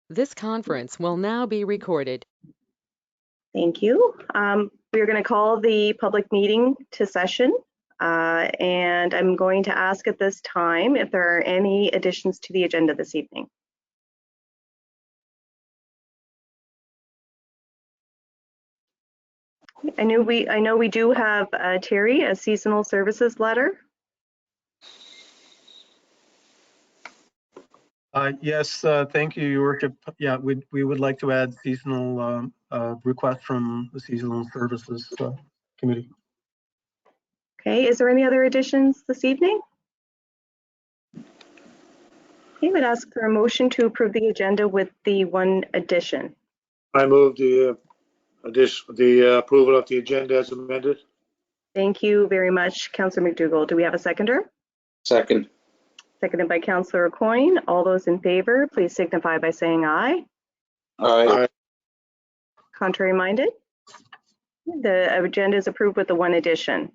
This conference will now be recorded. Thank you. We are going to call the public meeting to session, and I'm going to ask at this time if there are any additions to the agenda this evening. I know we do have Terry, a seasonal services letter. Yes, thank you, Your Worship. Yeah, we would like to add seasonal request from the Seasonal Services Committee. Okay, is there any other additions this evening? Okay, I would ask for a motion to approve the agenda with the one addition. I move the approval of the agenda as amended. Thank you very much, Councillor McDougall. Do we have a seconder? Second. Seconded by Councillor Coyne. All those in favor, please signify by saying aye. Aye. Contrary minded? The agenda is approved with the one addition.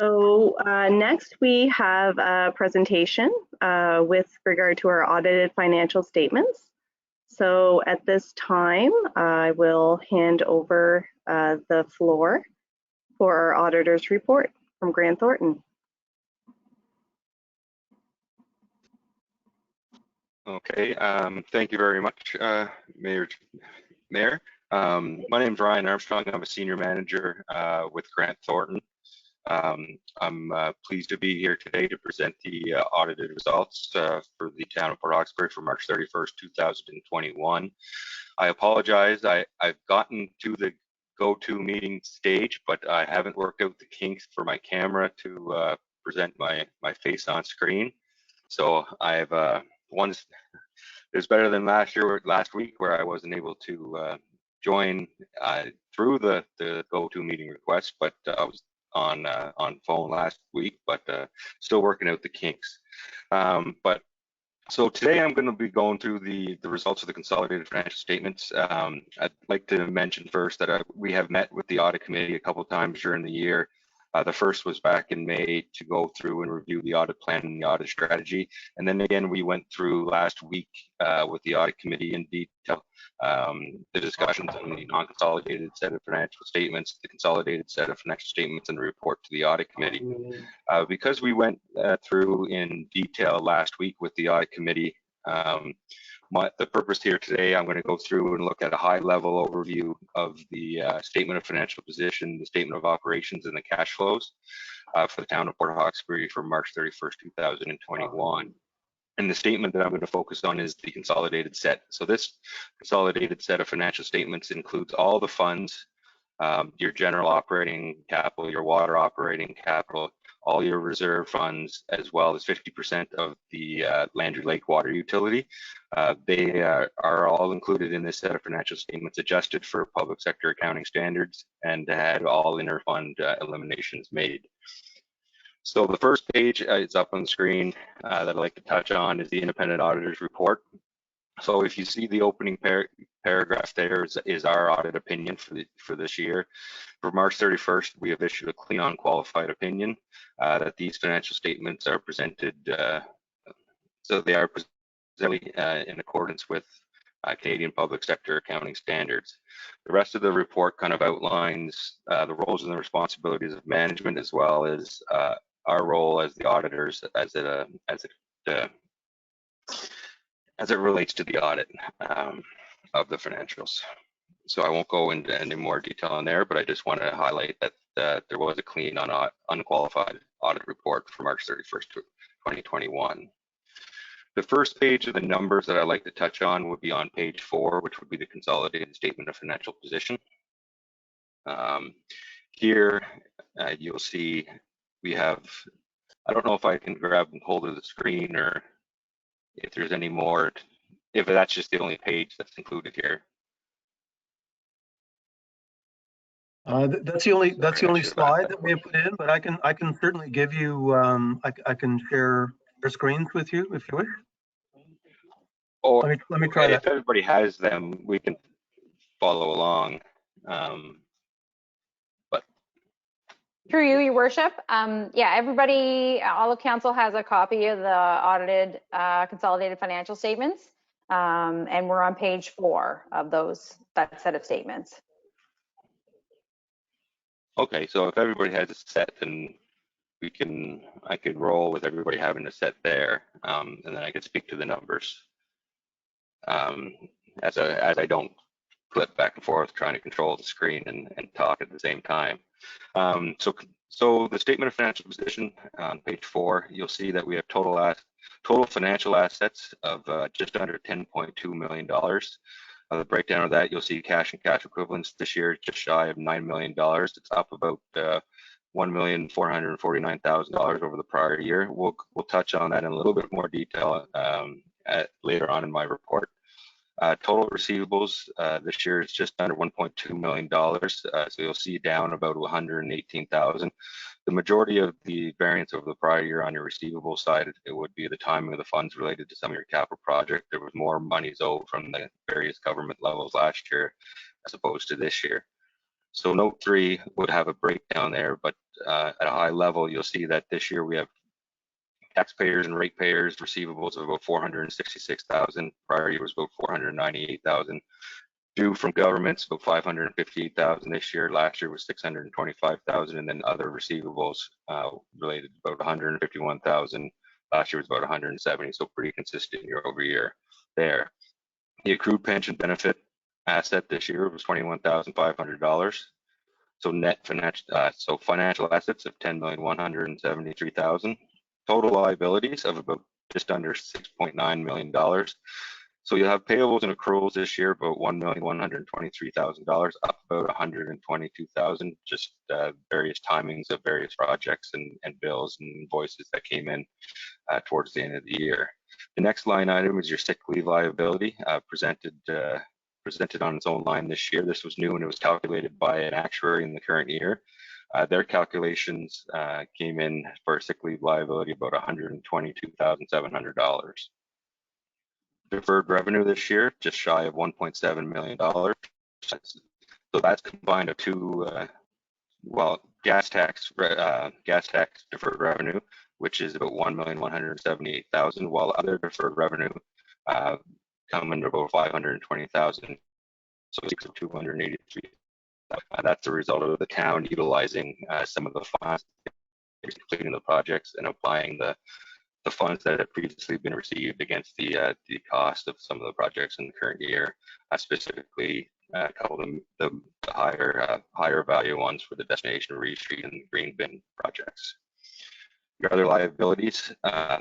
So next we have a presentation with regard to our audited financial statements. So at this time, I will hand over the floor for our auditor's report from Grant Thornton. Okay, thank you very much, Mayor. My name is Ryan Armstrong. I'm a senior manager with Grant Thornton. I'm pleased to be here today to present the audited results for the town of Port Hawkesbury for March 31st, 2021. I apologize. I've gotten to the go-to meeting stage, but I haven't worked out the kinks for my camera to present my face on screen. So I've it's better than last week where I wasn't able to join through the go-to meeting request, but I was on phone last week, but still working out the kinks. So today I'm going to be going through the results of the consolidated financial statements. I'd like to mention first that we have met with the audit committee a couple of times during the year. The first was back in May to go through and review the audit plan and the audit strategy. And then again, we went through last week with the audit committee in detail, the discussions on the non-consolidated set of financial statements, the consolidated set of financial statements, and the report to the audit committee. Because we went through in detail last week with the audit committee, the purpose here today, I'm going to go through and look at a high-level overview of the statement of financial position, the statement of operations, and the cash flows for the town of Port Hawkesbury for March 31st, 2021. And the statement that I'm going to focus on is the consolidated set. So this consolidated set of financial statements includes all the funds, your general operating capital, your water operating capital, all your reserve funds, as well as 50% of the Landry Lake water utility. They are all included in this set of financial statements, adjusted for public sector accounting standards, and had all interfund eliminations made. So the first page is up on the screen that I'd like to touch on is the independent auditor's report. So if you see the opening paragraph there is our audit opinion for this year. For March 31st, we have issued a clean, unqualified opinion that these financial statements are presented, so they are presented in accordance with Canadian public sector accounting standards. The rest of the report kind of outlines the roles and the responsibilities of management, as well as our role as the auditors as it relates to the audit of the financials. So I won't go into any more detail on there, but I just want to highlight that there was a clean, unqualified audit report for March 31st, 2021. The first page of the numbers that I'd like to touch on would be on page 4, which would be the consolidated statement of financial position. Here you'll see we have, I don't know if I can grab hold of the screen or if there's any more, if that's just the only page that's included here. That's the only slide that we have put in, but I can certainly give you I can share screens with you if you wish. Or let me try that. If everybody has them, we can follow along. But through you, Your Worship. Yeah, everybody, all of council has a copy of the audited consolidated financial statements. And we're on page 4 of that set of statements. Okay, so if everybody has a set, then I could roll with everybody having a set there, and then I could speak to the numbers as I don't flip back and forth trying to control the screen and talk at the same time. So the statement of financial position on page 4, you'll see that we have total financial assets of just under $10.2 million. The breakdown of that, you'll see cash and cash equivalents this year just shy of $9 million. It's up about $1,449,000 over the prior year. We'll touch on that in a little bit more detail later on in my report. Total receivables this year is just under $1.2 million, so you'll see down about $118,000. The majority of the variance over the prior year on your receivable side, it would be the timing of the funds related to some of your capital project. There was more monies owed from the various government levels last year as opposed to this year. So note 3 would have a breakdown there, but at a high level, you'll see that this year we have taxpayers and ratepayers receivables of about $466,000. Prior year was about $498,000. Due from governments about $558,000 this year. Last year was $625,000, and then other receivables related to about $151,000. Last year was about $170,000, so pretty consistent year over year there. The accrued pension benefit asset this year was $21,500. So financial assets of $10,173,000. Total liabilities of about just under $6.9 million. So you'll have payables and accruals this year about $1,123,000, up about $122,000, just various timings of various projects and bills and invoices that came in towards the end of the year. The next line item is your sick leave liability, presented on its own line this year. This was new and it was calculated by an actuary in the current year. Their calculations came in for a sick leave liability about $122,700. Deferred revenue this year, just shy of $1.7 million. So that's combined of two, gas tax deferred revenue, which is about $1,178,000, while other deferred revenue come in about $520,000. So it's $283,000. That's a result of the town utilizing some of the funds, completing the projects and applying the funds that have previously been received against the cost of some of the projects in the current year, specifically a couple of the higher value ones for the Destination Reed Street and Green Bin projects. Your other liabilities,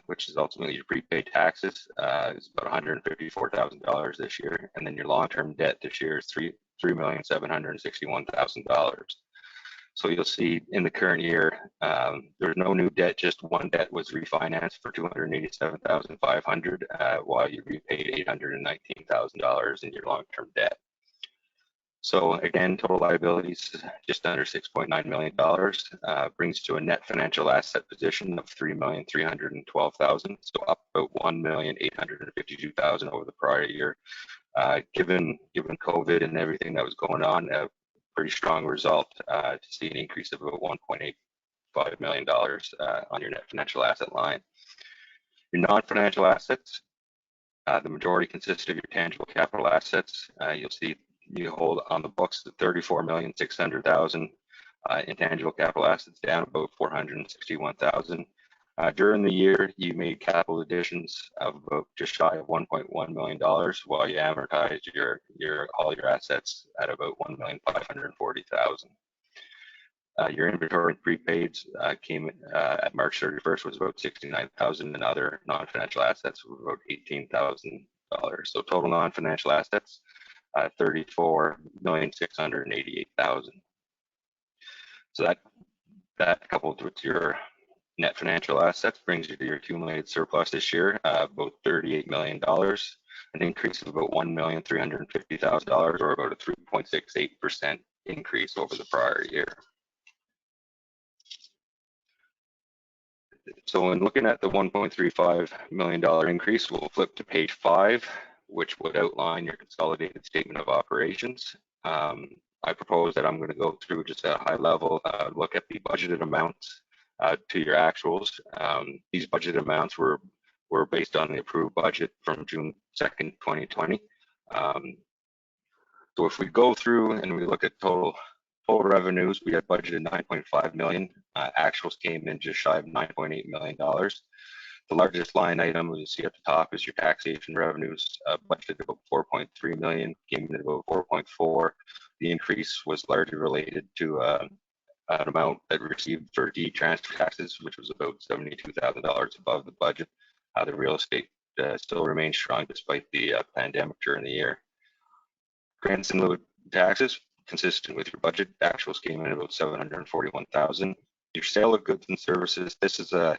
which is ultimately your prepaid taxes, is about $154,000 this year, and then your long-term debt this year is $3,761,000. So you'll see in the current year, there's no new debt, just one debt was refinanced for $287,500, while you repaid $819,000 in your long-term debt. So again, total liabilities just under $6.9 million, brings to a net financial asset position of $3,312,000, so up about $1,852,000 over the prior year. Given COVID and everything that was going on, a pretty strong result to see an increase of about $1.85 million on your net financial asset line. Your non-financial assets, the majority consist of your tangible capital assets. You'll see you hold on the books the $34,600,000 intangible capital assets, down about $461,000. During the year, you made capital additions of about just shy of $1.1 million, while you amortized all your assets at about $1,540,000. Your inventory and prepaids came at March 31st was about $69,000, and other non-financial assets were about $18,000. So total non-financial assets, $34,688,000. So that coupled with your net financial assets brings you to your accumulated surplus this year, about $38 million, an increase of about $1,350,000, or about a 3.68% increase over the prior year. So in looking at the $1.35 million increase, we'll flip to page 5, which would outline your consolidated statement of operations. I propose that I'm going to go through just a high level look at the budgeted amounts to your actuals. These budgeted amounts were were based on the approved budget from June 2nd, 2020. So if we go through and we look at total revenues, we had budgeted 9.5 million. Actuals came in just shy of $9.8 million. The largest line item you see at the top is your taxation revenues, budgeted about 4.3 million, came in at about 4.4. The increase was largely related to an amount that we received for transfer taxes, which was about $72,000 above the budget. The real estate still remains strong despite the pandemic during the year. Grants in lieu of taxes, consistent with your budget. Actuals came in at about 741,000. Your sale of goods and services, this is a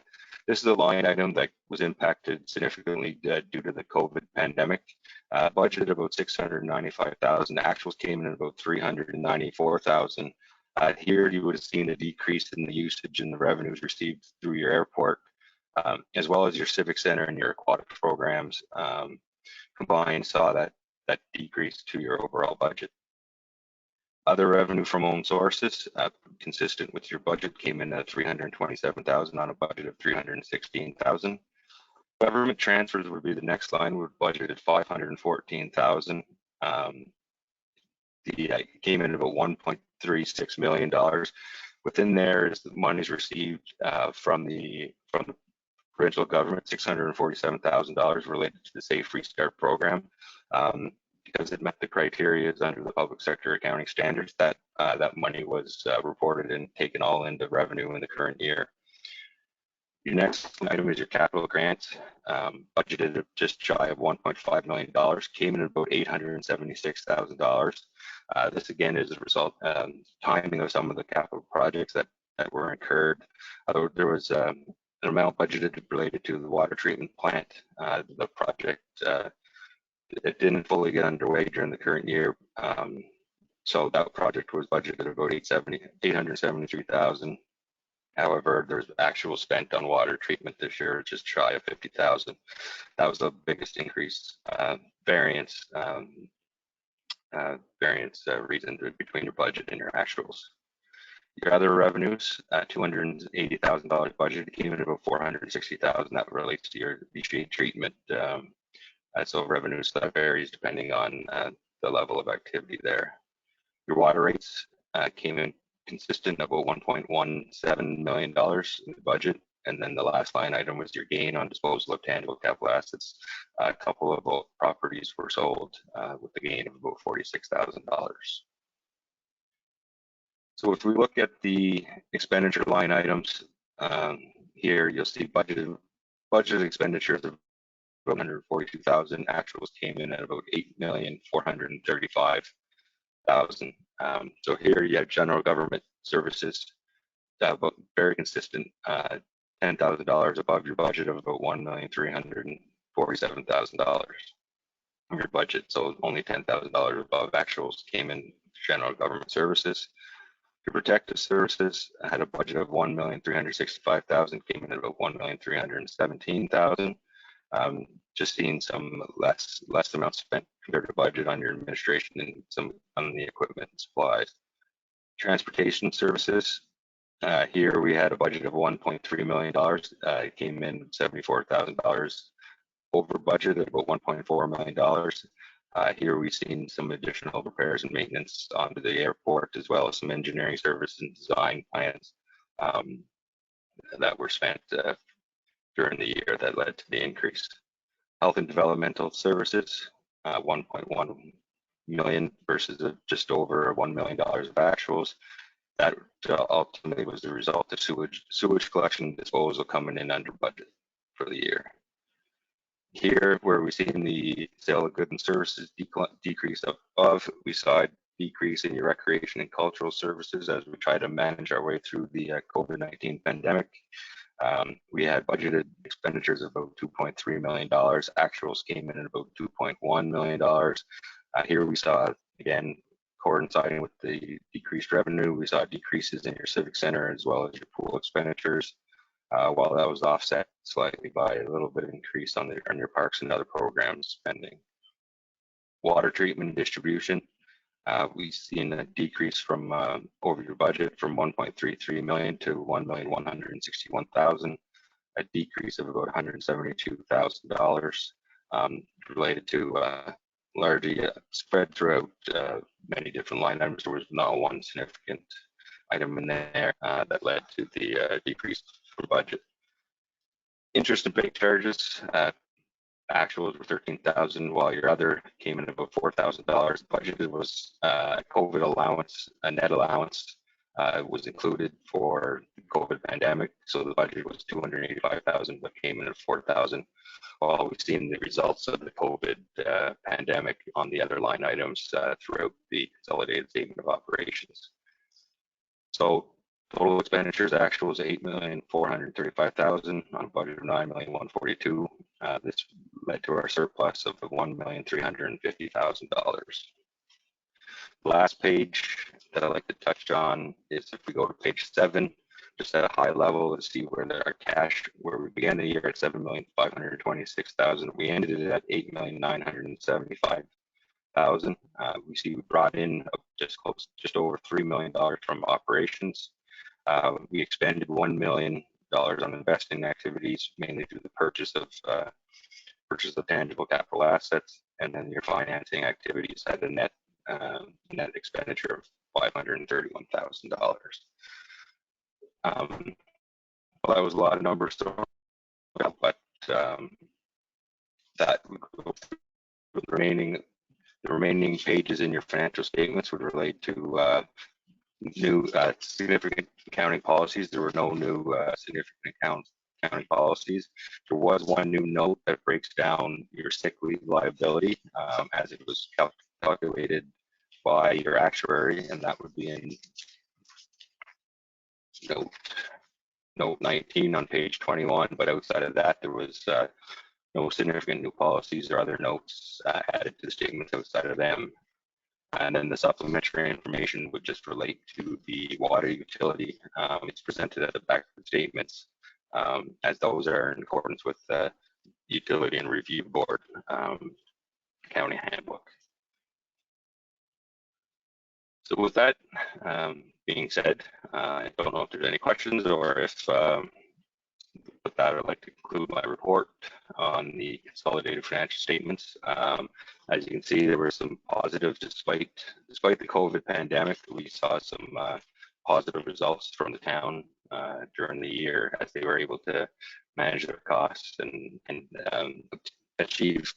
line item that was impacted significantly due to the COVID pandemic. Budgeted about 695,000. Actuals came in at about 394,000. Here you would have seen a decrease in the usage and the revenues received through your airport, as well as your civic center and your aquatic programs combined saw that decrease to your overall budget. Other revenue from own sources, consistent with your budget, came in at 327,000 on a budget of 316,000. Government transfers would be the next line. We're budgeted 514,000. Came in at about $1.36 million. Within there is the monies received from the provincial government, $647,000 related to the Safe Restart program. Because it met the criteria under the public sector accounting standards, that money was reported and taken all into revenue in the current year. Your next item is your capital grants, budgeted at just shy of $1.5 million, came in at about $876,000. This again is a result timing of some of the capital projects that were incurred. There was an amount budgeted related to the water treatment plant. The project it didn't fully get underway during the current year, so that project was budgeted at about $873,000. However, there's actual spent on water treatment this year, just shy of 50,000. That was the biggest increase variance reason between your budget and your actuals. Your other revenues, $280,000 budget, came in about $460,000. That relates to your leachate treatment. So revenues that varies depending on the level of activity there. Your water rates came in consistent, about $1.17 million in the budget. And then the last line item was your gain on disposal of tangible capital assets. A couple of properties were sold with the gain of about $46,000. So if we look at the expenditure line items, here you'll see budgeted expenditures of 142,000. Actuals came in at about 8,435,000. So here you have general government services, very consistent, $10,000 above your budget of about $1,347,000 from your budget. So only $10,000 above actuals came in general government services. Your protective services had a budget of $1,365,000, came in at about $1,317,000. Just seeing some less amounts spent compared to budget on your administration and some on the equipment and supplies. Transportation services, here we had a budget of $1.3 million. It came in $74,000 over budget at about $1.4 million. Here we've seen some additional repairs and maintenance onto the airport, as well as some engineering service and design plans that were spent during the year that led to the increase. Health and developmental services, 1.1 million versus just over $1 million of actuals. That ultimately was the result of sewage collection and disposal coming in under budget for the year. Here, where we've seen the sale of goods and services decrease above, we saw a decrease in your recreation and cultural services as we try to manage our way through the COVID-19 pandemic. We had budgeted expenditures of about $2.3 million. Actuals came in at about $2.1 million. Here we saw, again, coinciding with the decreased revenue, we saw decreases in your civic center as well as your pool expenditures, while that was offset slightly by a little bit of increase on your parks and other programs spending. Water treatment and distribution, we've seen a decrease from over your budget from 1.33 million to 1,161,000. a decrease of about $172,000 related to largely spread throughout many different line items. There was not one significant item in there that led to the decrease for budget. Interest and bank charges, actuals were $13,000, while your other came in about $4,000. Budgeted was COVID allowance, a net allowance was included for the COVID pandemic, so the budget was $285,000, but came in at $4,000. While we've seen the results of the COVID pandemic on the other line items throughout the consolidated statement of operations. So total expenditures actual was $8,435,000 on a budget of $9,142,000. This led to our surplus of $1,350,000. The last page that I'd like to touch on is if we go to page 7, just at a high level to see where our cash, where we began the year at $7,526,000. We ended it at $8,975,000. We see we brought in just over $3 million from operations. We expended $1 million on investing activities, mainly through the purchase of tangible capital assets, and then your financing activities had a net expenditure of $531,000. Well, that was a lot of numbers, but that would go through the remaining pages in your financial statements would relate to new significant accounting policies. There were no new significant accounting policies. There was one new note that breaks down your sick leave liability as it was calculated by your actuary, and that would be in note 19 on page 21. But outside of that, there was no significant new policies or other notes added to the statements outside of them. And then the supplementary information would just relate to the water utility. It's presented at the back of the statements, as those are in accordance with the Utility and Review Board accounting handbook. So with that being said, I don't know if there's any questions, or if with that, I'd like to conclude my report on the consolidated financial statements. As you can see, there were some positives despite the COVID pandemic. We saw some positive results from the town during the year, as they were able to manage their costs and achieve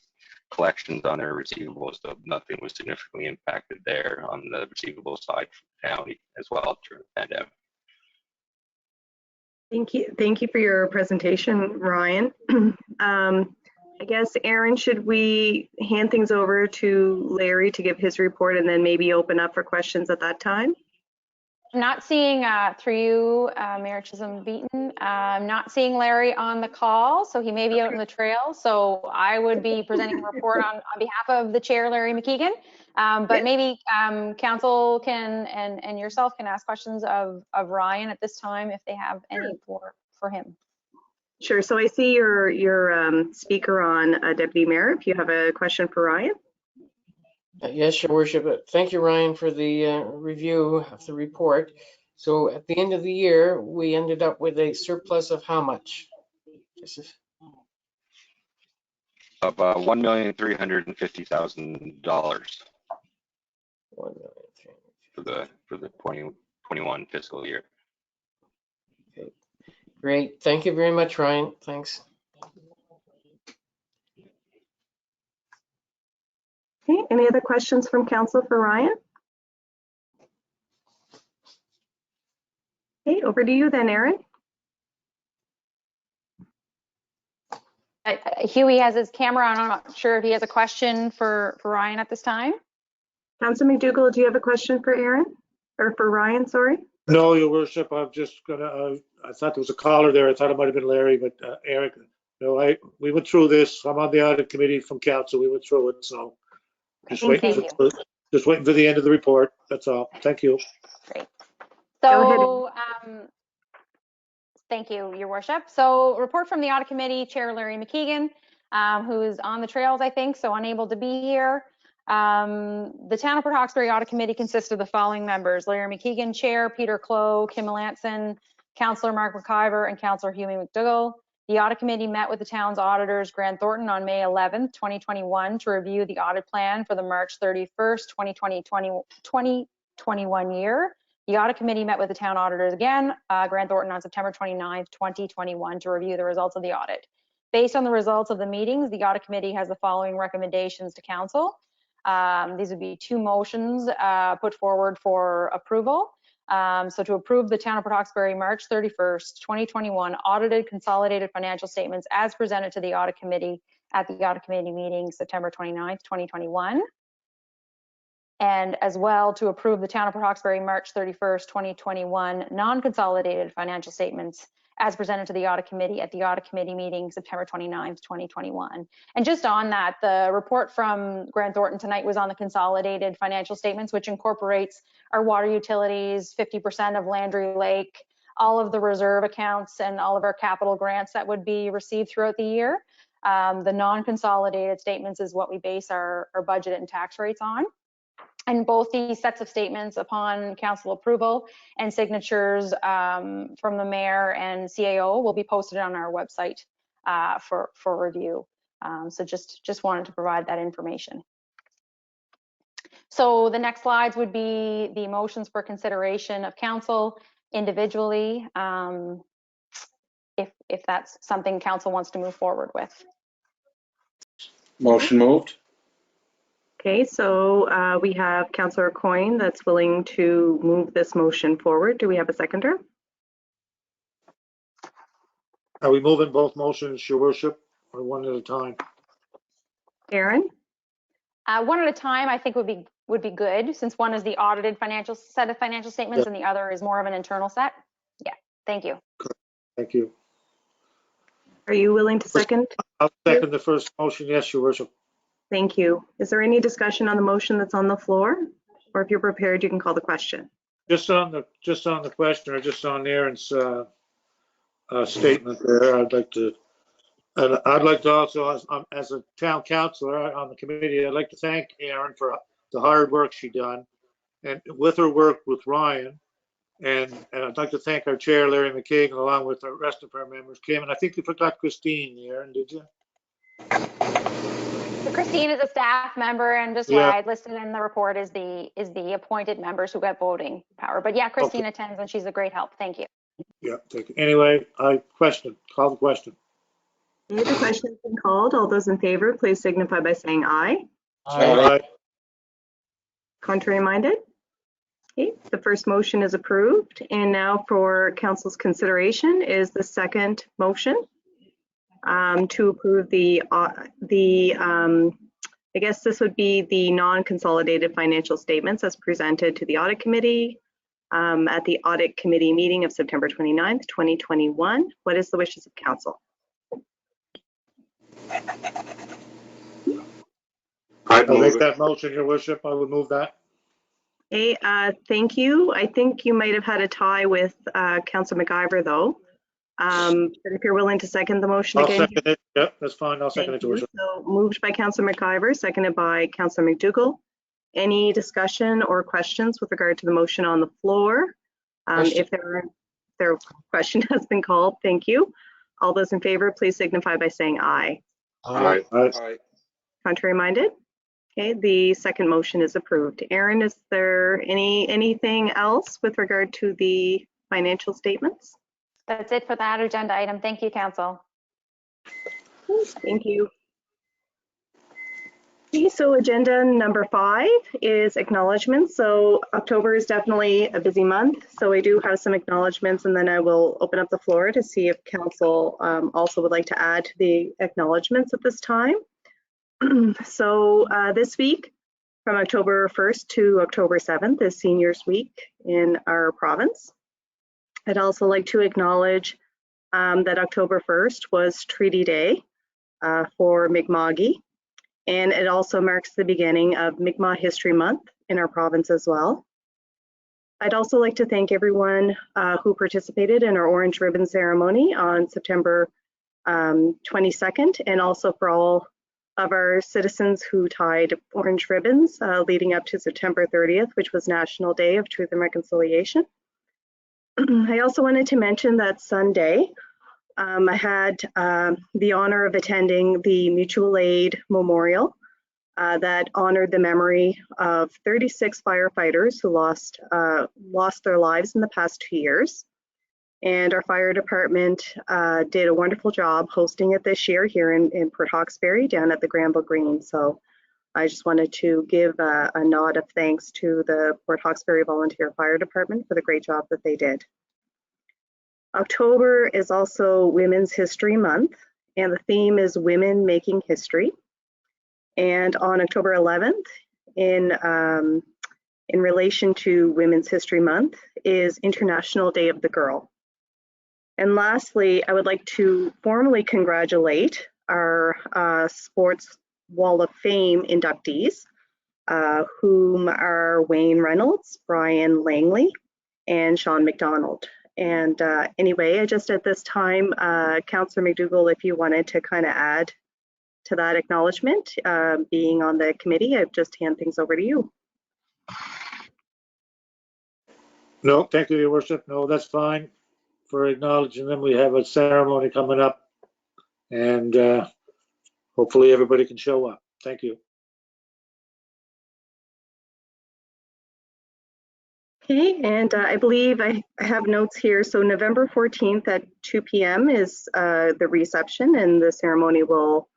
collections on their receivables, so nothing was significantly impacted there on the receivable side for the county as well during the pandemic. Thank you for your presentation, Ryan. I guess, Aaron, should we hand things over to Larry to give his report and then maybe open up for questions at that time? I'm not seeing, through you, Mayor Chisholm-Beaton, I'm not seeing Larry on the call, so he may be out on the trail. So I would be presenting a report on behalf of the chair, Larry McKeegan. But maybe council can and yourself can ask questions of Ryan at this time if they have any for him. Sure. So I see your speaker on, Deputy Mayor. If you have a question for Ryan. Yes, Your Worship. Thank you, Ryan, for the review of the report. So at the end of the year, we ended up with a surplus of how much? Of $1,350,000 for the 2021 fiscal year. Okay. Great. Thank you very much, Ryan. Thanks. Okay, any other questions from council for Ryan? Okay, over to you then, Aaron. Huey has his camera on. I'm not sure if he has a question for Ryan at this time. Councilor McDougall, do you have a question for Aaron or for Ryan? Sorry. No, Your Worship, I'm just gonna, I thought there was a caller there. I thought it might have been Larry, but Eric, no, we went through this. I'm on the audit committee from council. We went through it, so just waiting for the end of the report. That's all. Thank you. Great. So, thank you, Your Worship. So, report from the audit committee, Chair Larry McKeegan, who's on the trails, I think, so unable to be here. The Town of Port Hawkesbury Audit Committee consists of the following members: Larry McKeegan, Chair, Peter Clow, Kim Melanson, Councillor Mark McIver, and Councillor Huey McDougall. The audit committee met with the town's auditors, Grant Thornton, on May 11th, 2021 to review the audit plan for the March 31st, 2021 year. The audit committee met with the town auditors again, Grant Thornton, on September 29th, 2021 to review the results of the audit. Based on the results of the meetings, the audit committee has the following recommendations to council. These would be 2 motions put forward for approval. So to approve the Town of Port Hawkesbury March 31st, 2021 audited consolidated financial statements as presented to the audit committee at the audit committee meeting September 29th, 2021. And as well to approve the Town of Port Hawkesbury March 31st, 2021 non-consolidated financial statements as presented to the audit committee at the audit committee meeting September 29th, 2021. And just on that, the report from Grant Thornton tonight was on the consolidated financial statements, which incorporates our water utilities, 50% of Landry Lake, all of the reserve accounts, and all of our capital grants that would be received throughout the year. The non-consolidated statements is what we base our budget and tax rates on. And both these sets of statements, upon council approval and signatures from the mayor and CAO, will be posted on our website for review. So just wanted to provide that information. So the next slides would be the motions for consideration of council individually, if that's something council wants to move forward with. Motion moved. Okay, so we have Councillor Coyne that's willing to move this motion forward. Do we have a seconder? Are we moving both motions, Your Worship, or one at a time? Aaron? One at a time, I think would be good, since one is the audited financial set of financial statements and the other is more of an internal set. Yeah, thank you. Thank you. Are you willing to second? I'll second the first motion. Yes, Your Worship. Thank you. Is there any discussion on the motion that's on the floor? Or if you're prepared, you can call the question. Just on the question, or just on Aaron's statement there, I'd like to also, as a town councillor on the committee, I'd like to thank Aaron for the hard work she done, and with her work with Ryan, and I'd like to thank our chair, Larry McKagan, along with the rest of our members. Kim, and I think you forgot Christine, Aaron, did you? Christine is a staff member, and just what I listed in the report is the appointed members who got voting power. But yeah, Christine attends, and she's a great help. Thank you. Yeah, thank you. Anyway, call the question. Okay, the question has been called. All those in favor, please signify by saying aye. Aye. Contrary minded? Okay, the first motion is approved. And now for council's consideration is the second motion to approve I guess this would be the non-consolidated financial statements as presented to the audit committee at the audit committee meeting of September 29th, 2021. What is the wishes of council? I'll make that motion, Your Worship. I would move that. Okay, thank you. I think you might have had a tie with Councillor McIver though. But if you're willing to second the motion I'll again. second it. Yep, that's fine. I'll second it, Your Worship. So moved by Councillor McIver, seconded by Councillor McDougall. Any discussion or questions with regard to the motion on the floor? If their question has been called, thank you. All those in favor, please signify by saying aye. Aye. Aye. Contrary minded? Okay, the second motion is approved. Aaron, is there anything else with regard to the financial statements? That's it for that agenda item. Thank you, council. Thank you. Okay, so agenda number 5 is acknowledgements. So October is definitely a busy month. So I do have some acknowledgements, and then I will open up the floor to see if council also would like to add to the acknowledgements at this time. So this week, from October 1st to October 7th, is Seniors Week in our province. I'd also like to acknowledge that October 1st was Treaty Day for Mi'kma'ki, and it also marks the beginning of Mi'kmaq History Month in our province as well. I'd also like to thank everyone who participated in our Orange Ribbon ceremony on September 22nd, and also for all of our citizens who tied orange ribbons leading up to September 30th, which was National Day of Truth and Reconciliation. I also wanted to mention that Sunday, I had the honor of attending the mutual aid memorial that honored the memory of 36 firefighters who lost their lives in the past 2 years. And our fire department did a wonderful job hosting it this year here in Port Hawkesbury down at the Granville Green. So I just wanted to give a nod of thanks to the Port Hawkesbury Volunteer Fire Department for the great job that they did. October is also Women's History Month, and the theme is Women Making History. And on October 11th, in relation to Women's History Month, is International Day of the Girl. And lastly, I would like to formally congratulate our Sports Wall of Fame inductees, whom are Wayne Reynolds, Brian Langley, and Sean McDonald. And anyway, I just at this time, Councillor McDougall, if you wanted to kind of add to that acknowledgement, being on the committee, I'd just hand things over to you. No, thank you, Your Worship. No, that's fine for acknowledging them. We have a ceremony coming up, and hopefully everybody can show up. Thank you. Okay, and I believe I have notes here. So November 14th at 2 p.m. is the reception, and the ceremony will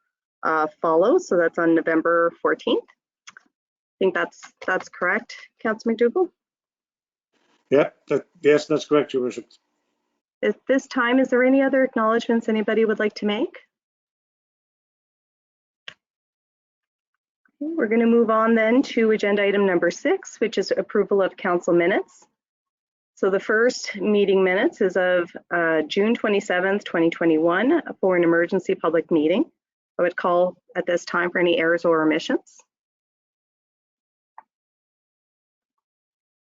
follow. So that's on November 14th. I think that's correct, Councillor McDougall? Yep, yes, that's correct, Your Worship. At this time, is there any other acknowledgements anybody would like to make? Okay, we're going to move on then to agenda item number 6, which is approval of council minutes. So the first meeting minutes is of June 27th, 2021 for an emergency public meeting. I would call at this time for any errors or omissions.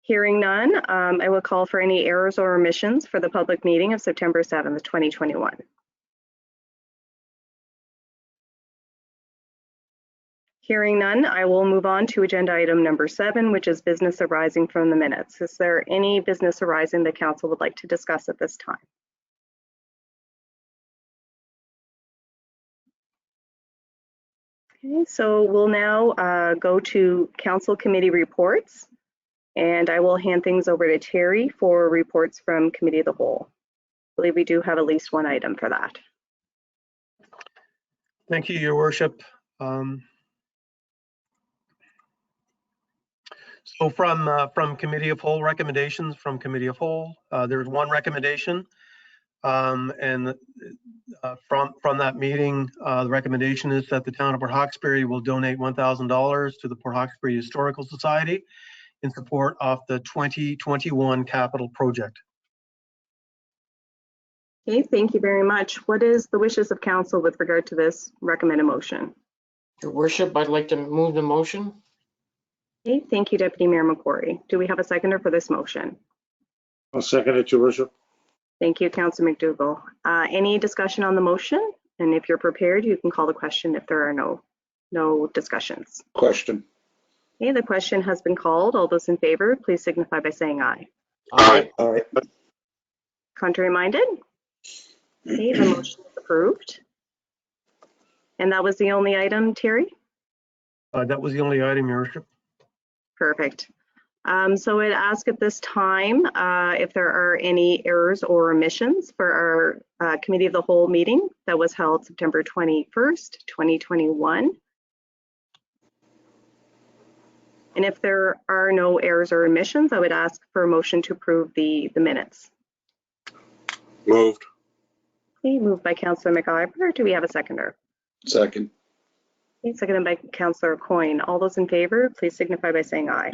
Hearing none, I will call for any errors or omissions for the public meeting of September 7th, 2021. Hearing none, I will move on to agenda item number 7, which is business arising from the minutes. Is there any business arising the council would like to discuss at this time? Okay, so we'll now go to council committee reports, and I will hand things over to Terry for reports from committee of the whole. I believe we do have at least one item for that. Thank you, Your Worship. So from committee of whole recommendations from committee of whole, there's one recommendation, and from that meeting, the recommendation is that the town of Port Hawkesbury will donate $1,000 to the Port Hawkesbury Historical Society in support of the 2021 capital project. Okay, thank you very much. What is the wishes of council with regard to this recommended motion? Your Worship, I'd like to move the motion. Okay, thank you, Deputy Mayor McQuarrie. Do we have a seconder for this motion? I'll second it, Your Worship. Thank you, Councillor McDougall. Any discussion on the motion? And if you're prepared, you can call the question if there are no discussions. Question. Okay, the question has been called. All those in favor, please signify by saying aye. Aye. Aye. Contrary minded? Okay, the motion is approved. And that was the only item, Terry? That was the only item, Your Worship. Perfect. So I'd ask at this time if there are any errors or omissions for our Committee of the Whole meeting that was held September 21st, 2021. And if there are no errors or omissions, I would ask for a motion to approve the minutes. Moved. Okay, moved by Councillor McIver. Do we have a seconder? Second. Okay, seconded by Councillor Coyne. All those in favor, please signify by saying aye.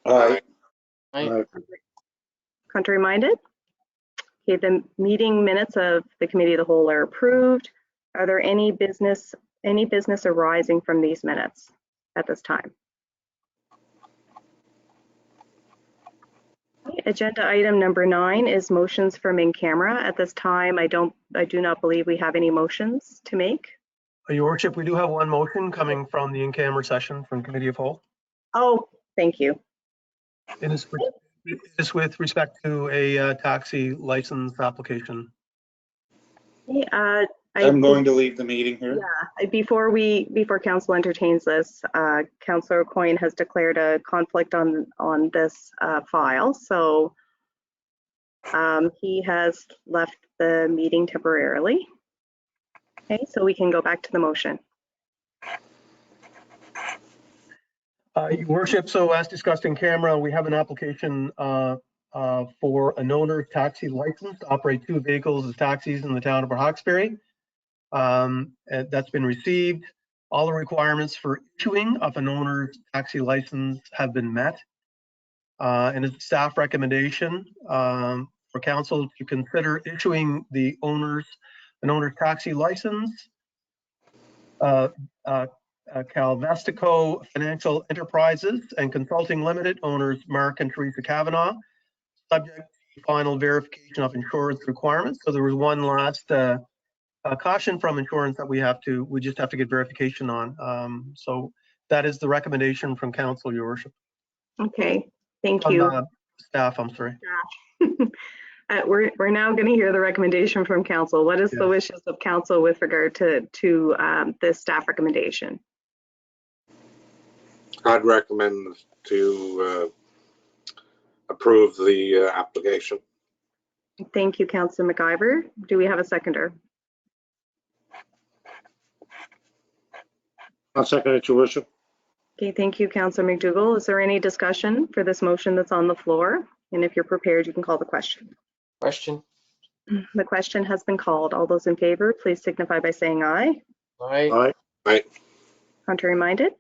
Aye. Aye. Contrary minded? Okay, the meeting minutes of the Committee of the Whole are approved. Are there any business arising from these minutes at this time? Okay, agenda item number 9 is motions from in camera. At this time, I do not believe we have any motions to make. Your Worship, we do have one motion coming from the in-camera session from committee of whole. Oh, thank you. It is with respect to a taxi license application. Okay, I'm going to leave the meeting here. Yeah, before council entertains this, Councillor Coyne has declared a conflict on this file, so he has left the meeting temporarily. Okay, so we can go back to the motion. Your Worship, so as discussed in camera, we have an application for an owner taxi license to operate 2 vehicles as taxis in the town of Hawkesbury. And that's been received. All the requirements for issuing of an owner's taxi license have been met. And it's a staff recommendation for council to consider issuing an owner's taxi license. Calvestico Financial Enterprises and Consulting Limited, owners Mark and Teresa Kavanaugh, subject to final verification of insurance requirements. So there was one last caution from insurance that we just have to get verification on. So that is the recommendation from council, your worship. Okay, thank you. Staff, I'm sorry. We're now going to hear the recommendation from council. What is the wishes of council with regard to this staff recommendation? I'd recommend to approve the application. Thank you, Councillor McIver. Do we have a seconder? I'll second it, your worship. Okay, thank you, Councillor McDougall. Is there any discussion for this motion that's on the floor? And if you're prepared, you can call the question. Question? The question has been called. All those in favor, please signify by saying aye. Aye. Aye. Contrary minded?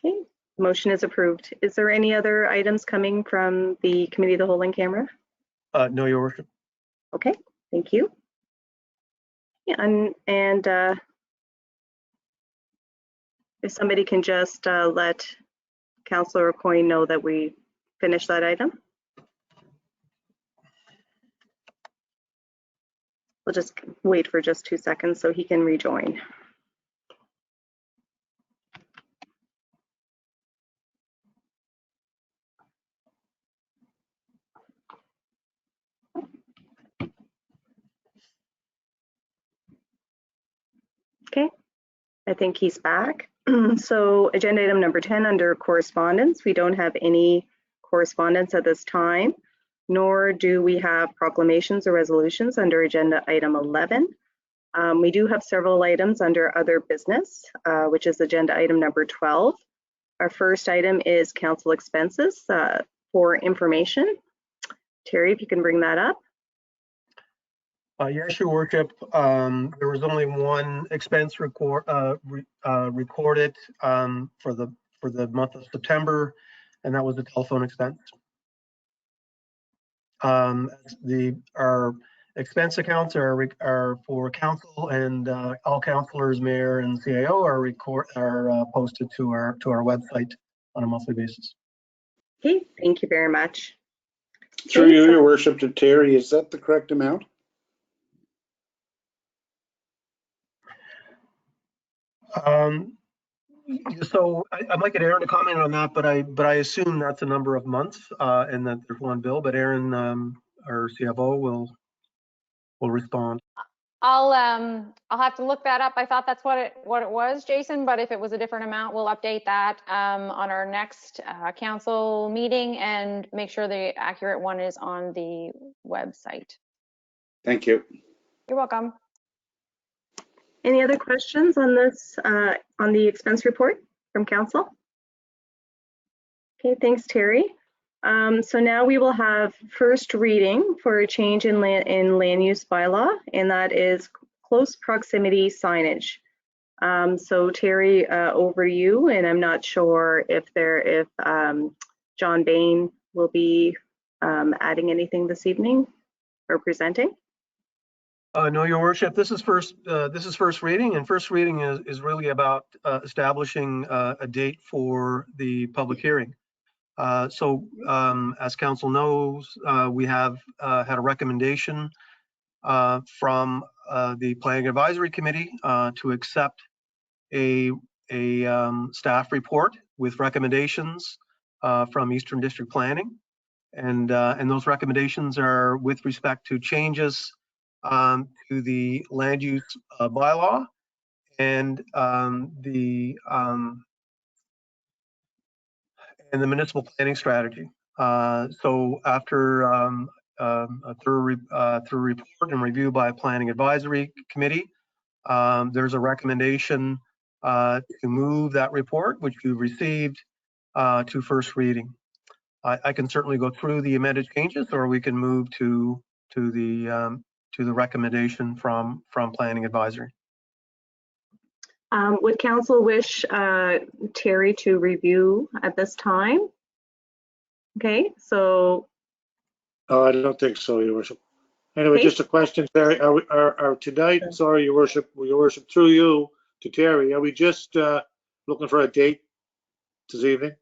Okay, motion is approved. Is there any other items coming from the Committee of the Whole in camera? No, your worship. Okay, thank you. Yeah, and if somebody can just let Councillor Coyne know that we finished that item. We'll just wait for just 2 seconds so he can rejoin. Okay, I think he's back. So agenda item number 10 under correspondence. We don't have any correspondence at this time, nor do we have proclamations or resolutions under agenda item 11. We do have several items under other business, which is agenda item number 12. Our first item is council expenses for information. Terry, if you can bring that up. Yes, your worship. There was only one expense recorded for the month of September, and that was the telephone expense. Our expense accounts are for council, and all councillors, mayor, and CAO are posted to our website on a monthly basis. Okay, thank you very much. Through you, your worship, to Terry, is that the correct amount? So I might get Aaron to comment on that, but I assume that's a number of months and that there's one bill. But Aaron, our CFO, will respond. I'll have to look that up. I thought that's what it was, Jason, but if it was a different amount, we'll update that on our next council meeting and make sure the accurate one is on the website. Thank you. You're welcome. Any other questions on this, on the expense report from council? Okay, thanks, Terry. So now we will have first reading for a change in land use bylaw, and that is close proximity signage. So Terry, over to you, and I'm not sure if John Bain will be adding anything this evening or presenting. No, your worship. This is first reading, and first reading is really about establishing a date for the public hearing. So as council knows, we have had a recommendation from the Planning Advisory Committee to accept a staff report with recommendations from Eastern District Planning, and those recommendations are with respect to changes to the land use bylaw and the municipal planning strategy. So after a through report and review by a planning advisory committee, there's a recommendation to move that report, which you received, to first reading. I can certainly go through the amended changes, or we can move to the recommendation from planning advisory. Would council wish Terry to review at this time? Okay, so. Oh, I don't think so, Your Worship. Anyway, Okay. just a question, Terry. Are tonight, sorry, Your Worship, through you to Terry, are we just looking for a date this evening?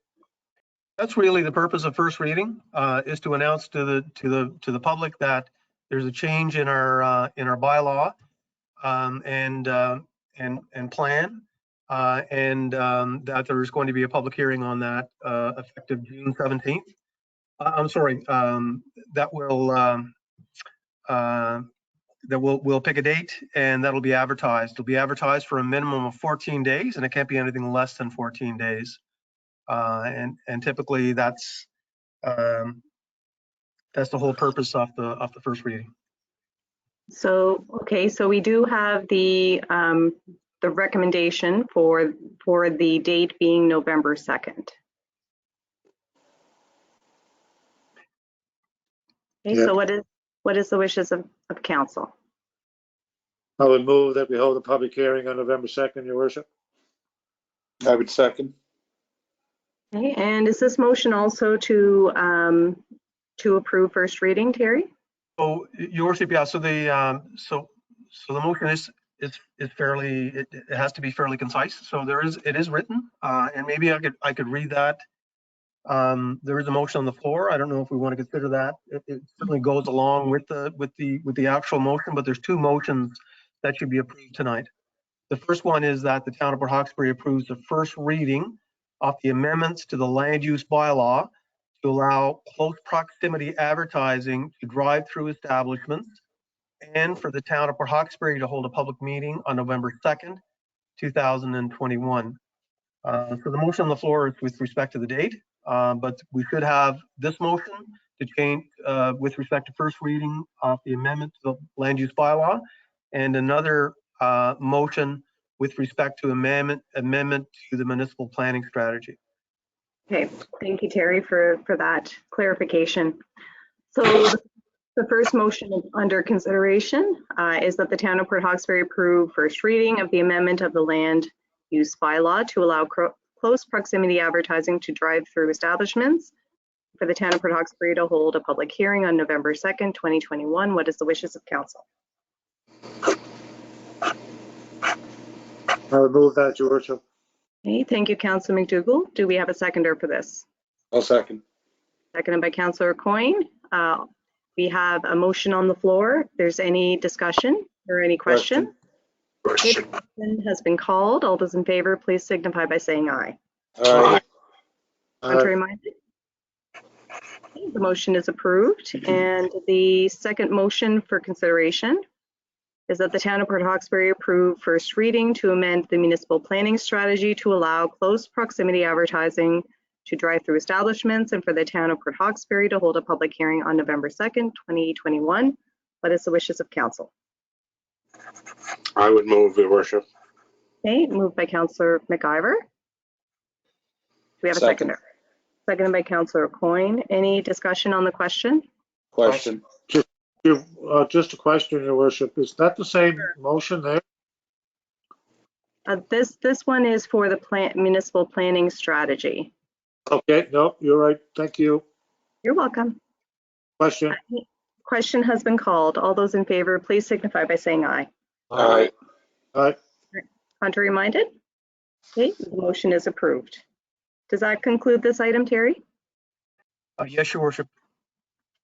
That's really the purpose of first reading, is to announce to the public that there's a change in our bylaw and plan, and that there's going to be a public hearing on that effective June 17th. I'm sorry, that we'll pick a date and that'll be advertised. It'll be advertised for a minimum of 14 days, and it can't be anything less than 14 days. And typically that's the whole purpose of the first reading. So, okay, so we do have the recommendation for the date being November 2nd. Okay, Yeah. so what is the wishes of council? I would move that we hold a public hearing on November 2nd, Your Worship. I would second. Okay, and is this motion also to approve first reading, Terry? So, Your Worship, yeah. So the motion is fairly. It has to be fairly concise. So it is written, and maybe I could read that. There is a motion on the floor. I don't know if we want to consider that. It certainly goes along with the actual motion, but there's two motions that should be approved tonight. The first one is that the town of Port Hawkesbury approves the first reading of the amendments to the land use bylaw to allow close proximity advertising to drive-through establishments, and for the town of Port Hawkesbury to hold a public meeting on November 2nd, 2021. So the motion on the floor is with respect to the date, but we should have this motion to change with respect to first reading of the amendment to the land use bylaw, and another motion with respect to amendment to the municipal planning strategy. Okay, thank you, Terry, for that clarification. So the first motion under consideration is that the town of Port Hawkesbury approve first reading of the amendment of the land use bylaw to allow close proximity advertising to drive-through establishments, for the town of Port Hawkesbury to hold a public hearing on November 2nd, 2021. What is the wishes of council? I would move that, Your Worship. Okay, thank you, Councillor McDougall. Do we have a seconder for this? I'll second. Seconded by Councillor Coyne. We have a motion on the floor. If there's any discussion or any question? Question. Question has been called. All those in favor, please signify by saying aye. Aye. Contrary minded? Okay, the motion is approved. And the second motion for consideration is that the town of Port Hawkesbury approve first reading to amend the municipal planning strategy to allow close proximity advertising to drive-through establishments, and for the town of Port Hawkesbury to hold a public hearing on November 2nd, 2021. What is the wishes of council? I would move, Your Worship. Okay, moved by Councillor McIver. Do we have a Second. seconder? Seconded by Councillor Coyne. Any discussion on the question? Question. Just a question, Your Worship. Is that the same motion there? This one is for the municipal planning strategy. Okay, no, you're right. Thank you. You're welcome. Question? Question has been called. All those in favor, please signify by saying aye. Aye. Aye. Contrary minded? Okay, the motion is approved. Does that conclude this item, Terry? Yes, Your Worship.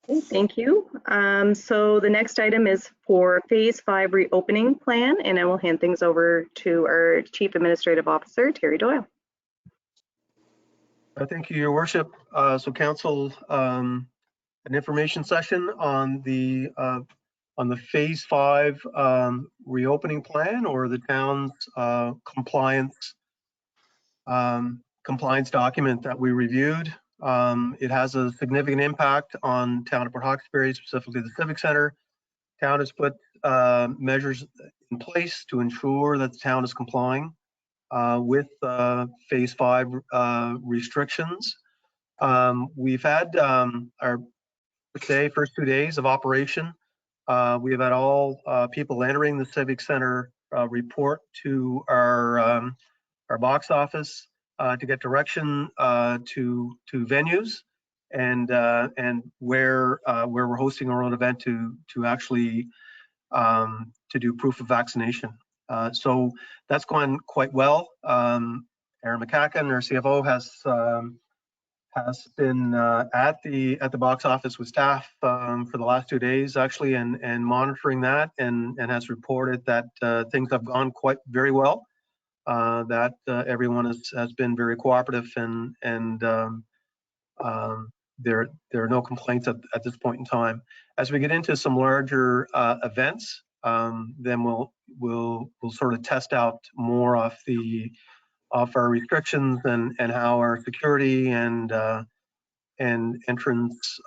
Okay, thank you. So the next item is for Phase 5 reopening plan, and I will hand things over to our Chief Administrative Officer, Terry Doyle. Thank you, Your Worship. So Council, an information session on the the phase 5 reopening plan, or the town's compliance document that we reviewed. It has a significant impact on town of Port Hawkesbury, specifically the Civic Center. Town has put measures in place to ensure that the town is complying with phase 5 restrictions. We've had our first 2 days of operation. We have had all people entering the Civic Center report to our box office to get direction to venues and where we're hosting our own event to actually to do proof of vaccination. So that's gone quite well. Aaron McCacken, our CFO, has been at the box office with staff for the last 2 days, actually, and monitoring that, and has reported that things have gone very well. That everyone has been very cooperative, and there are no complaints at this point in time. As we get into some larger events, then we'll sort of test out more of our restrictions and how our security and entrance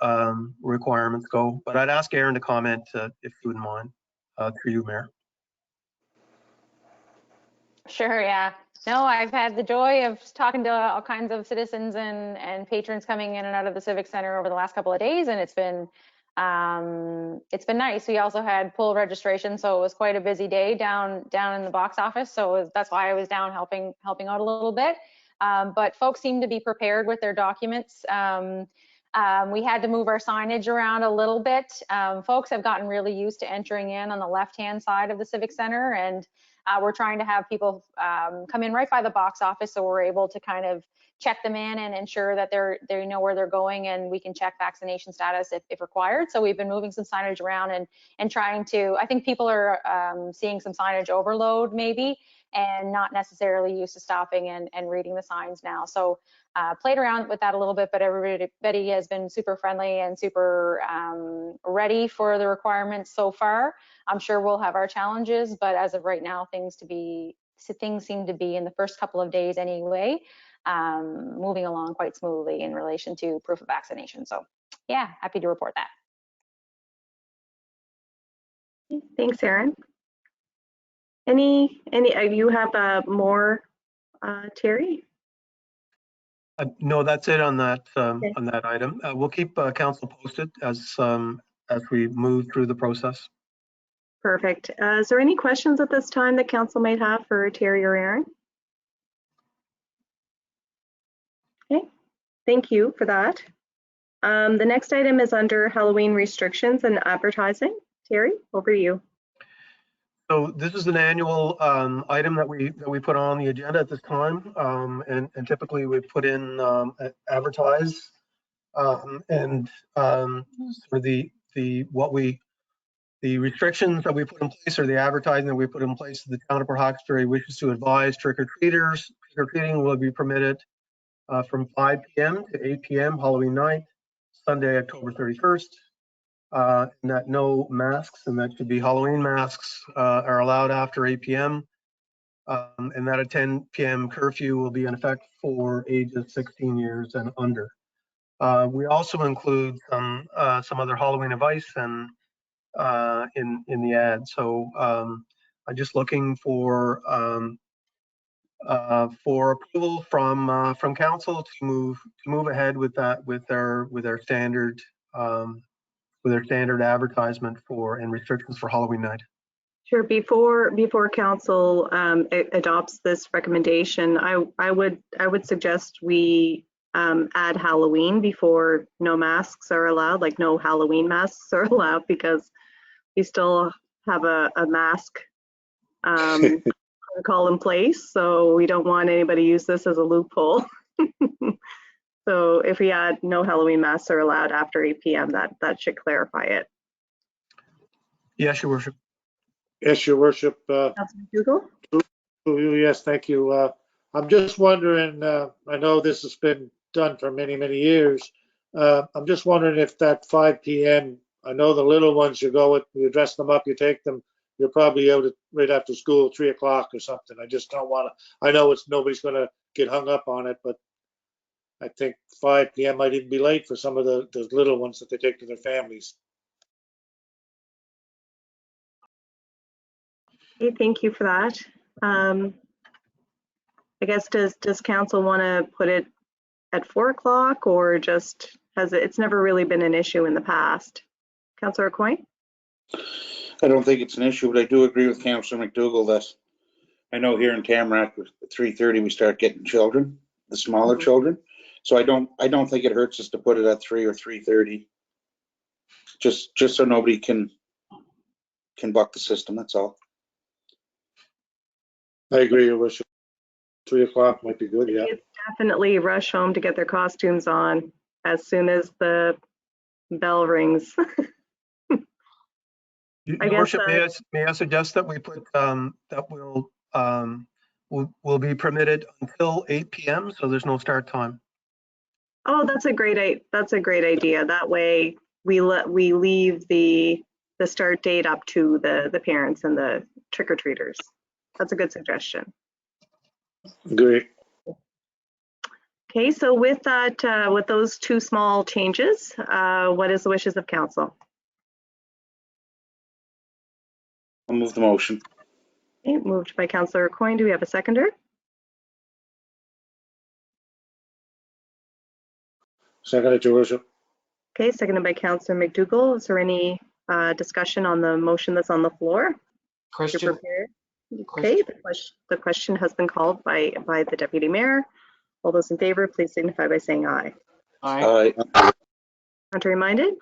requirements go. But I'd ask Aaron to comment if you wouldn't mind, through you, Mayor. Sure, yeah. No, I've had the joy of talking to all kinds of citizens and patrons coming in and out of the Civic Center over the last couple of days, and it's been nice. We also had pool registration, so it was quite a busy day down in the box office. So that's why I was down helping out a little bit. But folks seem to be prepared with their documents. We had to move our signage around a little bit. Folks have gotten really used to entering in on the left-hand side of the Civic Center, and we're trying to have people come in right by the box office, so we're able to kind of check them in and ensure that they know where they're going, and we can check vaccination status if required. So we've been moving some signage around and trying to, I think people are seeing some signage overload maybe, and not necessarily used to stopping and reading the signs now. So played around with that a little bit, but everybody has been super friendly and super ready for the requirements so far. I'm sure we'll have our challenges, but as of right now, things seem to be in the first couple of days anyway, moving along quite smoothly in relation to proof of vaccination. So yeah, happy to report that. Thanks, Aaron. Any you have more, Terry? No, that's it on that Okay. on that item. We'll keep council posted as we move through the process. Perfect. Is there any questions at this time that council might have for Terry or Aaron? Okay, thank you for that. The next item is under Halloween restrictions and advertising. Terry, over to you. So this is an annual item that we put on the agenda at this time, and typically we put in advertise and for the restrictions that we put in place, or the advertising that we put in place. The town of Port Hawkesbury wishes to advise trick-or-treaters. Trick-or-treating will be permitted from 5 p.m. to 8 p.m. Halloween night, Sunday, October 31st. And that no masks, and that should be Halloween masks, are allowed after 8 p.m. And that a 10 p.m. curfew will be in effect for ages 16 years and under. We also include some other Halloween advice and in the ad. So I'm just looking for approval from council to move ahead with that with our standard advertisement for and restrictions for Halloween night. Sure. Before council adopts this recommendation, I would suggest we add Halloween before no masks are allowed, like no Halloween masks are allowed, because we still have a mask protocol in place, so we don't want anybody to use this as a loophole. So if we add no Halloween masks are allowed after 8 p.m., that should clarify it. Yes, Your Worship. Yes, Your Worship. Councilman Dougal? Yes, thank you. I'm just wondering, I know this has been done for many, many years. I'm just wondering if that 5 p.m. I know the little ones, you dress them up, you take them, you're probably out right after school, 3 o'clock or something. I just don't want to, I know nobody's going to get hung up on it, but I think 5 p.m. might even be late for some of the little ones that they take to their families. Okay, thank you for that. I guess does council want to put it at 4 o'clock, or just it's never really been an issue in the past? Councillor Coyne? I don't think it's an issue, but I do agree with Councillor McDougall that I know here in Tamarack at 3:30 we start getting children, the smaller children. So I don't think it hurts us to put it at 3 or 3:30, just so nobody can buck the system. That's all. I agree, Your Worship. 3 o'clock might be good, yeah. It's definitely rush home to get their costumes on as soon as the bell rings. Your I guess, Worship, may I suggest that we put that will be permitted until 8 p.m. so there's no start time. Oh, that's a great idea. That way we leave the start date up to the parents and the trick-or-treaters. That's a good suggestion. Agree. Okay, so with that, with those 2 small changes, what is the wishes of council? I'll move the motion. Okay, moved by Councillor Coyne. Do we have a seconder? Second, Your Worship. Okay, seconded by Councillor McDougall. Is there any discussion on the motion that's on the floor? Question. You're prepared? Okay, the question has been called by the Deputy Mayor. All those in favor, please signify by saying aye. Aye. Contrary minded?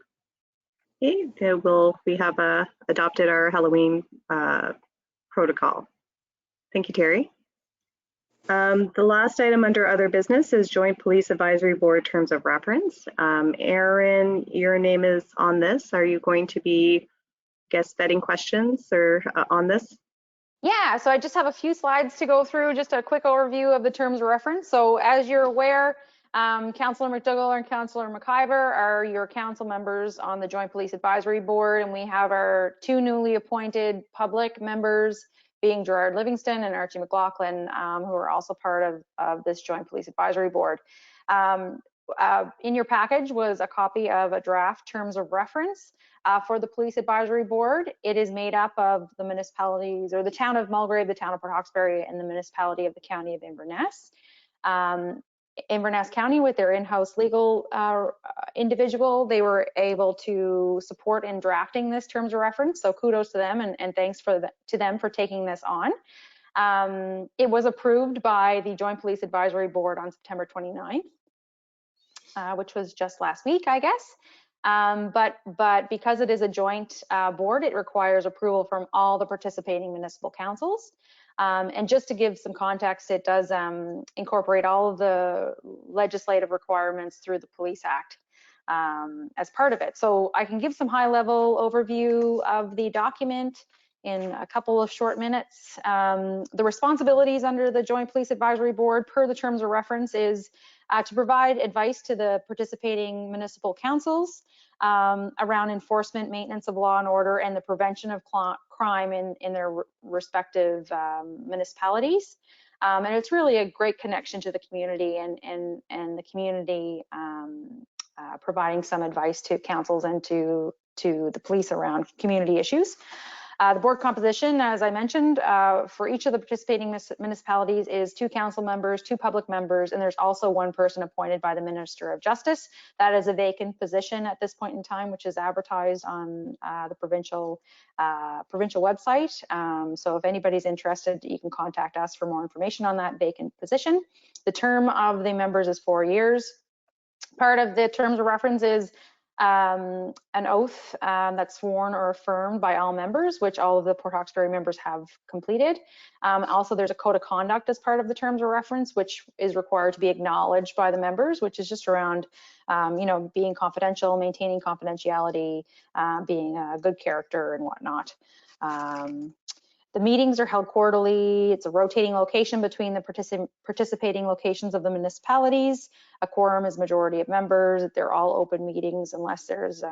Okay, we have adopted our Halloween protocol. Thank you, Terry. The last item under other business is Joint Police Advisory Board Terms of Reference. Aaron, your name is on this. Are you going to be guest vetting questions or on this? Yeah, so I just have a few slides to go through, just a quick overview of the terms of reference. So as you're aware, Councillor McDougall and Councillor McIver are your council members on the Joint Police Advisory Board, and we have our 2 newly appointed public members, being Gerard Livingston and Archie McLaughlin, who are also part of this Joint Police Advisory Board. In your package was a copy of a draft terms of reference for the Police Advisory Board. It is made up of the municipalities, or the town of Mulgrave, the town of Port Hawkesbury, and the municipality of the county of Inverness. Inverness County, with their in-house legal individual, they were able to support in drafting this terms of reference. So kudos to them, and thanks to them for taking this on. It was approved by the Joint Police Advisory Board on September 29th, which was just last week, I guess. But because it is a joint board, it requires approval from all the participating municipal councils. And just to give some context, it does incorporate all of the legislative requirements through the Police Act as part of it. So I can give some high-level overview of the document in a couple of short minutes. The responsibilities under the Joint Police Advisory Board per the terms of reference is to provide advice to the participating municipal councils around enforcement, maintenance of law and order, and the prevention of crime in their respective municipalities. And it's really a great connection to the community and the community providing some advice to councils and to the police around community issues. The board composition, as I mentioned, for each of the participating municipalities is 2 council members, 2 public members, and there's also 1 person appointed by the Minister of Justice. That is a vacant position at this point in time, which is advertised on the provincial website. So if anybody's interested, you can contact us for more information on that vacant position. The term of the members is 4 years. Part of the terms of reference is an oath that's sworn or affirmed by all members, which all of the Port Hawkesbury members have completed. Also, there's a code of conduct as part of the terms of reference, which is required to be acknowledged by the members, which is just around, being confidential, maintaining confidentiality, being a good character and whatnot. The meetings are held quarterly. It's a rotating location between the participating locations of the municipalities. A quorum is majority of members. They're all open meetings unless there's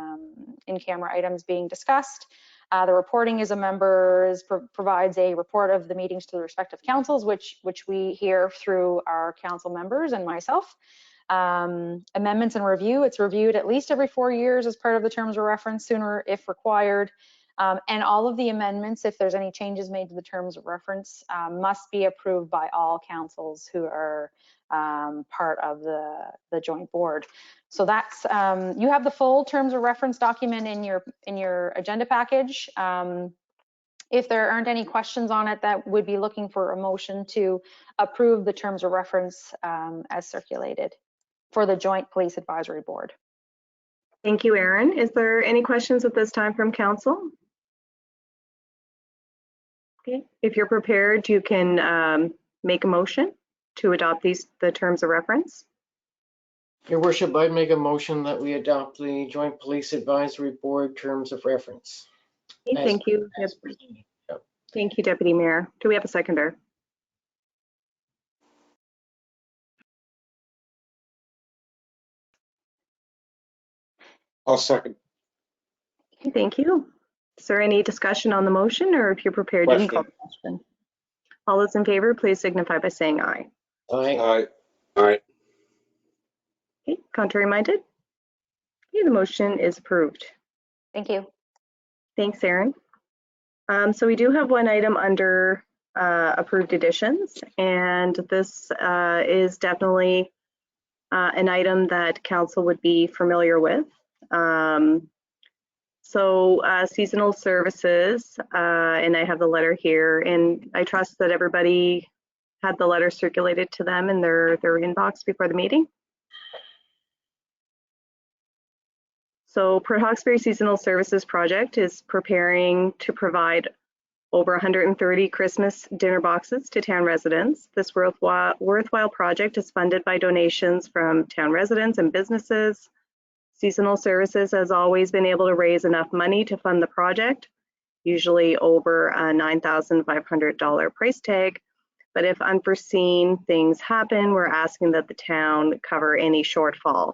in-camera items being discussed. The reporting is a member provides a report of the meetings to the respective councils, which we hear through our council members and myself. Amendments and review, it's reviewed at least every 4 years as part of the terms of reference, sooner if required. And all of the amendments, if there's any changes made to the terms of reference, must be approved by all councils who are part of the joint board. So that's, you have the full terms of reference document in your agenda package. If there aren't any questions on it, that would be looking for a motion to approve the terms of reference as circulated for the Joint Police Advisory Board. Thank you, Erin. Is there any questions at this time from council? Okay, if you're prepared, you can make a motion to adopt the terms of reference. Your worship, I'd make a motion that we adopt the Joint Police Advisory Board terms of reference. Okay, thank you. As presented. Yep. Thank you, Deputy Mayor. Do we have a seconder? I'll second. Okay, thank you. Is there any discussion on the motion, or if you're prepared, you can call the question. All those in favor, please signify by saying aye. Aye. Aye. Okay, contrary minded? Okay, the motion is approved. Thank you. Thanks, Erin. So we do have one item under approved additions, and this is definitely an item that council would be familiar with. Seasonal services, and I have the letter here, and I trust that everybody had the letter circulated to them in their inbox before the meeting. So Port Hawkesbury Seasonal Services Project is preparing to provide over 130 Christmas dinner boxes to town residents. This worthwhile project is funded by donations from town residents and businesses. Seasonal Services has always been able to raise enough money to fund the project, usually over a $9,500 price tag. But if unforeseen things happen, we're asking that the town cover any shortfall.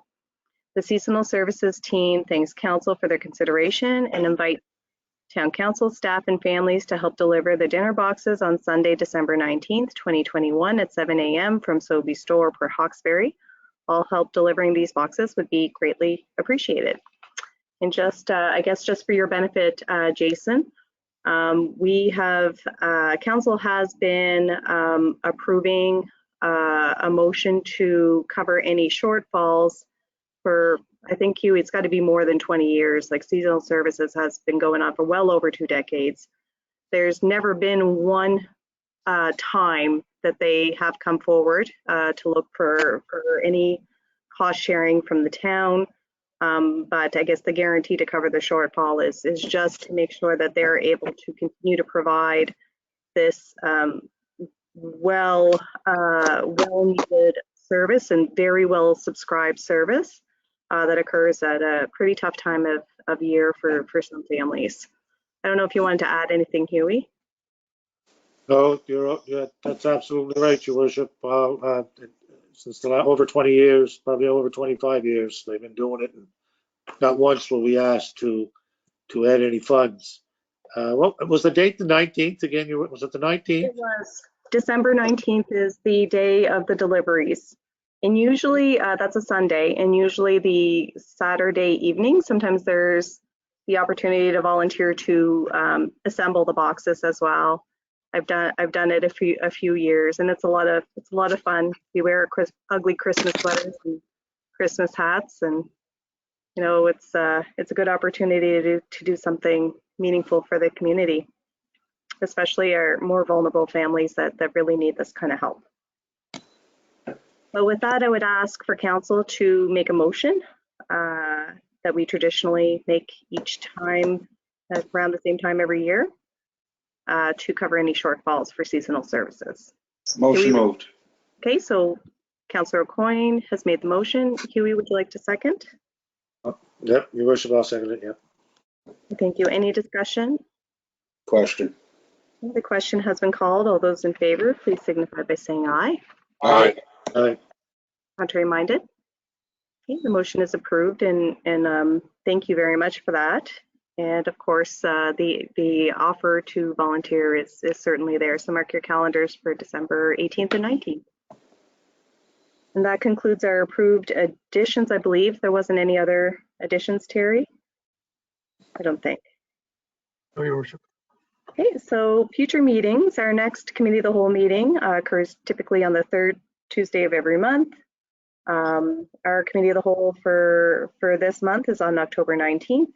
The Seasonal Services team thanks council for their consideration and invite town council staff and families to help deliver the dinner boxes on Sunday, December 19th, 2021 at 7 a.m. from Sobe Store, Port Hawkesbury. All help delivering these boxes would be greatly appreciated. And just, I guess, just for your benefit, Jason, we have, council has been approving a motion to cover any shortfalls for, I think, Hugh, it's got to be more than 20 years. Like, Seasonal Services has been going on for well over 2 decades. There's never been one time that they have come forward to look for any cost sharing from the town. But I guess the guarantee to cover the shortfall is just to make sure that they're able to continue to provide this well needed service and very well subscribed service that occurs at a pretty tough time of year for some families. I don't know if you wanted to add anything, Huey. No, that's absolutely right, Your Worship. Since over 20 years, probably over 25 years, they've been doing it. And not once were we asked to add any funds. What was the date? The 19th again? Was it the 19th? It was. December 19th is the day of the deliveries. And usually that's a Sunday, and usually the Saturday evening, sometimes there's the opportunity to volunteer to assemble the boxes as well. I've done it a few years, and it's a lot of fun. You wear ugly Christmas sweaters and Christmas hats, and you know it's a good opportunity to do something meaningful for the community, especially our more vulnerable families that really need this kind of help. So with that, I would ask for council to make a motion that we traditionally make each time around the same time every year. To cover any shortfalls for seasonal services. Motion moved. Okay, so Councillor Coyne has made the motion. Huey, would you like to second? Yep, Your Worship, I'll second it, yeah. Thank you. Any discussion? Question. The question has been called. All those in favor, please signify by saying aye. Aye. Aye. Contrary minded? Okay, the motion is approved, and thank you very much for that. And of course, the offer to volunteer is certainly there. So mark your calendars for December 18th and 19th. And that concludes our approved additions. I believe there wasn't any other additions, Terry? I don't think. No, Your Worship. Okay, so future meetings. Our next Committee of the Whole meeting occurs typically on the third Tuesday of every month. Our Committee of the Whole for this month is on October 19th,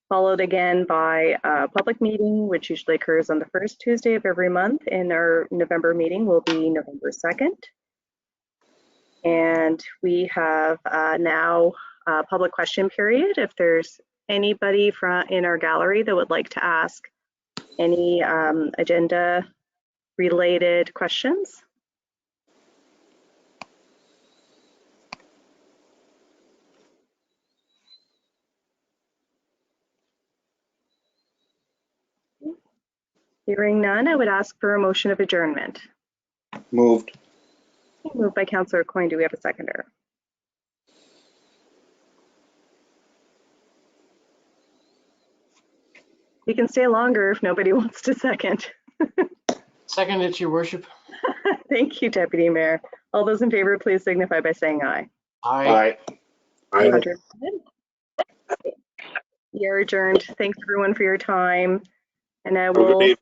followed again by a public meeting, which usually occurs on the first Tuesday of every month, and our November meeting will be November 2nd. And we have now a public question period. If there's anybody in our gallery that would like to ask any agenda related questions. Hearing none, I would ask for a motion of adjournment. Moved. Moved by Councillor Coyne. Do we have a seconder? You can stay longer if nobody wants to second. Second, it's Your Worship. Thank you, Deputy Mayor. All those in favor, please signify by saying aye. Aye. Aye. You're adjourned. Thanks everyone for your time. And I Have a good will evening.